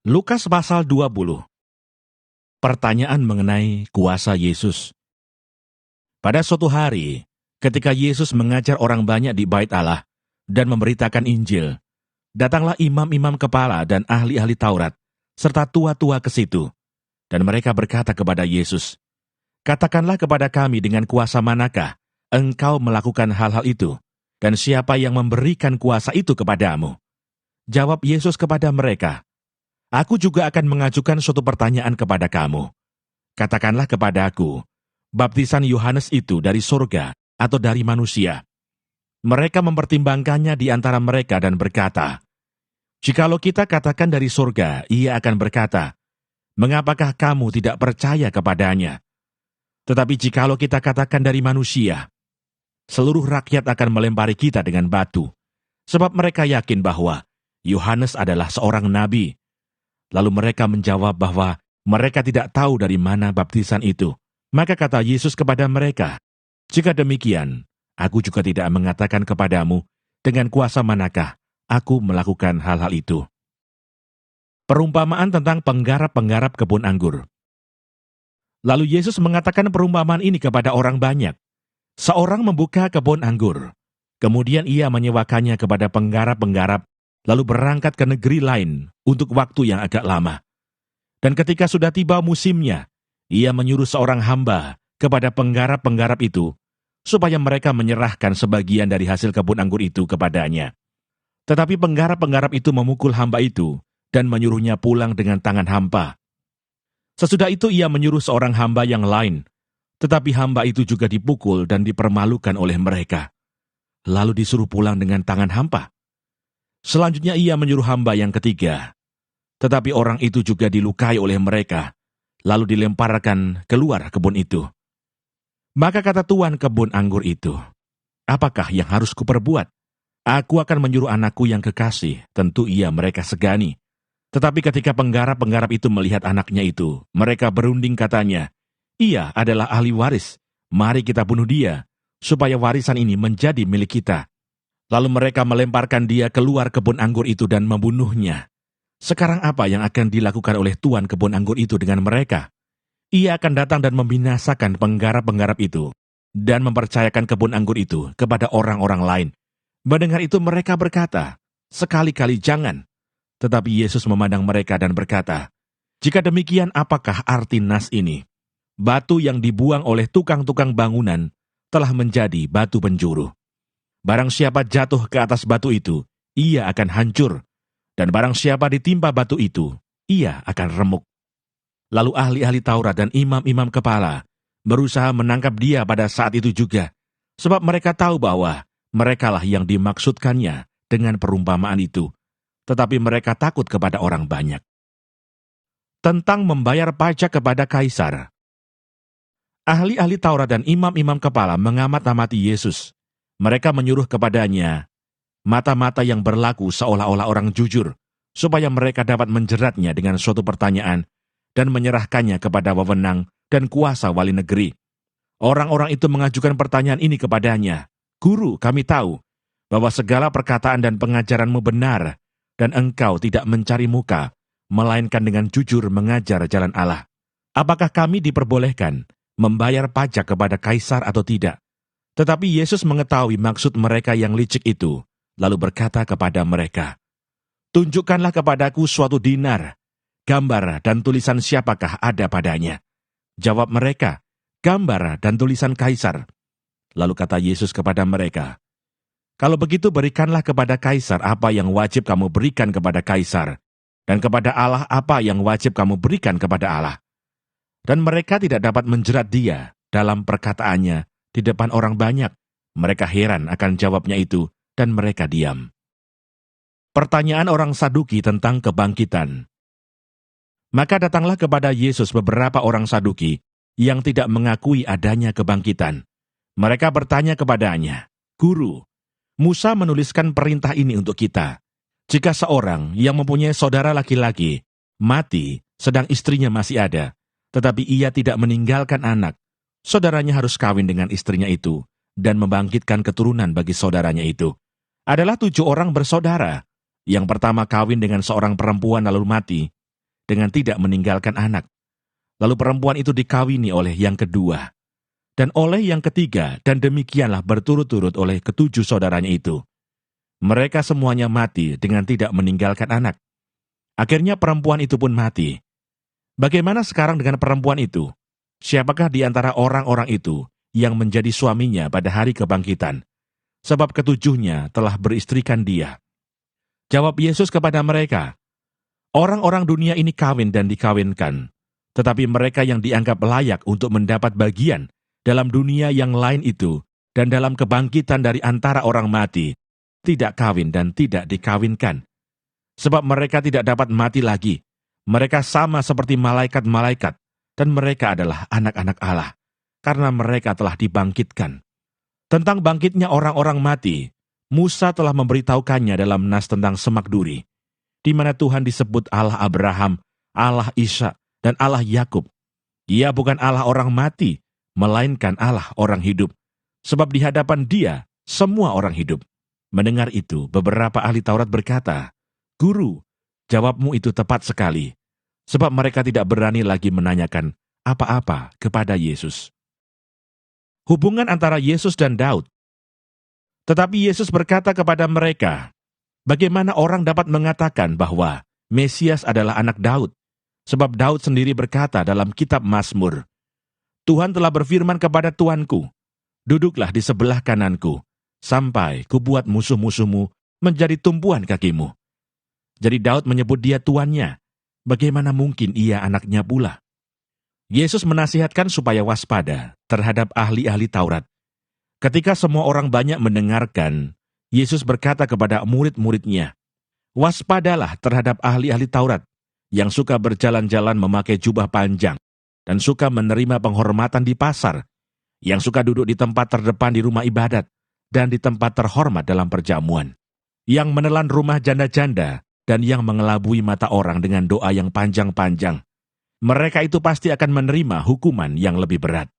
Lukas pasal 20. Pertanyaan mengenai kuasa Yesus. Pada suatu hari, ketika Yesus mengajar orang banyak di Bait Allah dan memberitakan Injil, datanglah imam-imam kepala dan ahli-ahli Taurat, serta tua-tua ke situ. Dan mereka berkata kepada Yesus, "Katakanlah kepada kami dengan kuasa manakah engkau melakukan hal-hal itu, dan siapa yang memberikan kuasa itu kepadamu?" Jawab Yesus kepada mereka, "Aku juga akan mengajukan suatu pertanyaan kepada kamu. Katakanlah kepada aku, baptisan Yohanes itu dari surga atau dari manusia?" Mereka mempertimbangkannya di antara mereka dan berkata, "Jikalau kita katakan dari surga, ia akan berkata, 'Mengapakah kamu tidak percaya kepadanya?' Tetapi jikalau kita katakan dari manusia, seluruh rakyat akan melempari kita dengan batu, sebab mereka yakin bahwa Yohanes adalah seorang nabi." Lalu mereka menjawab bahwa mereka tidak tahu dari mana baptisan itu. Maka kata Yesus kepada mereka, "Jika demikian, aku juga tidak mengatakan kepadamu dengan kuasa manakah aku melakukan hal-hal itu." Perumpamaan tentang penggarap-penggarap kebun anggur. Lalu Yesus mengatakan perumpamaan ini kepada orang banyak. Seorang membuka kebun anggur. Kemudian ia menyewakannya kepada penggarap-penggarap, lalu berangkat ke negeri lain untuk waktu yang agak lama. Dan ketika sudah tiba musimnya, ia menyuruh seorang hamba kepada penggarap-penggarap itu, supaya mereka menyerahkan sebagian dari hasil kebun anggur itu kepadanya. Tetapi penggarap-penggarap itu memukul hamba itu, dan menyuruhnya pulang dengan tangan hampa. Sesudah itu ia menyuruh seorang hamba yang lain, tetapi hamba itu juga dipukul dan dipermalukan oleh mereka. Lalu disuruh pulang dengan tangan hampa. Selanjutnya ia menyuruh hamba yang ketiga, tetapi orang itu juga dilukai oleh mereka, lalu dilemparkan keluar kebun itu. Maka kata tuan kebun anggur itu, "Apakah yang harus kuperbuat? Aku akan menyuruh anakku yang kekasih, tentu ia mereka segani." Tetapi ketika penggarap-penggarap itu melihat anaknya itu, mereka berunding katanya, "Ia adalah ahli waris, mari kita bunuh dia, supaya warisan ini menjadi milik kita." Lalu mereka melemparkan dia keluar kebun anggur itu dan membunuhnya. Sekarang apa yang akan dilakukan oleh tuan kebun anggur itu dengan mereka? Ia akan datang dan membinasakan penggarap-penggarap itu, dan mempercayakan kebun anggur itu kepada orang-orang lain. Mendengar itu mereka berkata, "Sekali-kali jangan." Tetapi Yesus memandang mereka dan berkata, "Jika demikian, apakah arti nas ini? Batu yang dibuang oleh tukang-tukang bangunan telah menjadi batu penjuru. Barang siapa jatuh ke atas batu itu, ia akan hancur. Dan barang siapa ditimpa batu itu, ia akan remuk." Lalu ahli-ahli Taurat dan imam-imam kepala berusaha menangkap dia pada saat itu juga, sebab mereka tahu bahwa merekalah yang dimaksudkannya dengan perumpamaan itu. Tetapi mereka takut kepada orang banyak. Tentang membayar pajak kepada kaisar. Ahli-ahli Taurat dan imam-imam kepala mengamat-amati Yesus. Mereka menyuruh kepadanya mata-mata yang berlaku seolah-olah orang jujur, supaya mereka dapat menjeratnya dengan suatu pertanyaan dan menyerahkannya kepada wewenang dan kuasa wali negeri. Orang-orang itu mengajukan pertanyaan ini kepadanya, "Guru, kami tahu bahwa segala perkataan dan pengajaranmu benar, dan engkau tidak mencari muka, melainkan dengan jujur mengajar jalan Allah. Apakah kami diperbolehkan membayar pajak kepada kaisar atau tidak?" Tetapi Yesus mengetahui maksud mereka yang licik itu, lalu berkata kepada mereka, "Tunjukkanlah kepadaku suatu dinar, gambar dan tulisan siapakah ada padanya?" Jawab mereka, "Gambar dan tulisan kaisar." Lalu kata Yesus kepada mereka, "Kalau begitu berikanlah kepada kaisar apa yang wajib kamu berikan kepada kaisar, dan kepada Allah apa yang wajib kamu berikan kepada Allah." Dan mereka tidak dapat menjerat dia dalam perkataannya di depan orang banyak. Mereka heran akan jawabnya itu, dan mereka diam. Pertanyaan orang Saduki tentang kebangkitan. Maka datanglah kepada Yesus beberapa orang Saduki yang tidak mengakui adanya kebangkitan. Mereka bertanya kepadanya, "Guru, Musa menuliskan perintah ini untuk kita. Jika seorang yang mempunyai saudara laki-laki mati sedang istrinya masih ada, tetapi ia tidak meninggalkan anak, saudaranya harus kawin dengan istrinya itu dan membangkitkan keturunan bagi saudaranya itu. Adalah 7 orang bersaudara. Yang pertama kawin dengan seorang perempuan lalu mati. dengan tidak meninggalkan anak. Lalu perempuan itu dikawini oleh yang kedua, dan oleh yang ketiga, dan demikianlah berturut-turut oleh ketujuh saudaranya itu. Mereka semuanya mati dengan tidak meninggalkan anak. Akhirnya perempuan itu pun mati. Bagaimana sekarang dengan perempuan itu? Siapakah di antara orang-orang itu yang menjadi suaminya pada hari kebangkitan? Sebab ketujuhnya telah beristrikan dia. Jawab Yesus kepada mereka, orang-orang dunia ini kawin dan dikawinkan, tetapi mereka yang dianggap layak untuk mendapat bagian dalam dunia yang lain itu dan dalam kebangkitan dari antara orang mati, tidak kawin dan tidak dikawinkan. Sebab mereka tidak dapat mati lagi. Mereka sama seperti malaikat-malaikat, dan mereka adalah anak-anak Allah, karena mereka telah dibangkitkan. Tentang bangkitnya orang-orang mati, Musa telah memberitahukannya dalam nas tentang semak duri, di mana Tuhan disebut Allah Abraham, Allah Ishak, dan Allah Yakub. Ia bukan Allah orang mati, melainkan Allah orang hidup, sebab di hadapan Dia semua orang hidup. Mendengar itu, beberapa ahli Taurat berkata, Guru, jawabmu itu tepat sekali, sebab mereka tidak berani lagi menanyakan apa-apa kepada Yesus. Hubungan antara Yesus dan Daud. Tetapi Yesus berkata kepada mereka, bagaimana orang dapat mengatakan bahwa Mesias adalah anak Daud? Sebab Daud sendiri berkata dalam kitab Mazmur, Tuhan telah berfirman kepada Tuanku, duduklah di sebelah kananku, sampai kubuat musuh-musuhmu menjadi tumpuan kakimu. Jadi Daud menyebut dia tuannya. Bagaimana mungkin ia anaknya pula? Yesus menasihatkan supaya waspada terhadap ahli-ahli Taurat. Ketika semua orang banyak mendengarkan, Yesus berkata kepada murid-muridnya, waspadalah terhadap ahli-ahli Taurat yang suka berjalan-jalan memakai jubah panjang dan suka menerima penghormatan di pasar, yang suka duduk di tempat terdepan di rumah ibadat dan di tempat terhormat dalam perjamuan, yang menelan rumah janda-janda dan yang mengelabui mata orang dengan doa yang panjang-panjang. Mereka itu pasti akan menerima hukuman yang lebih berat.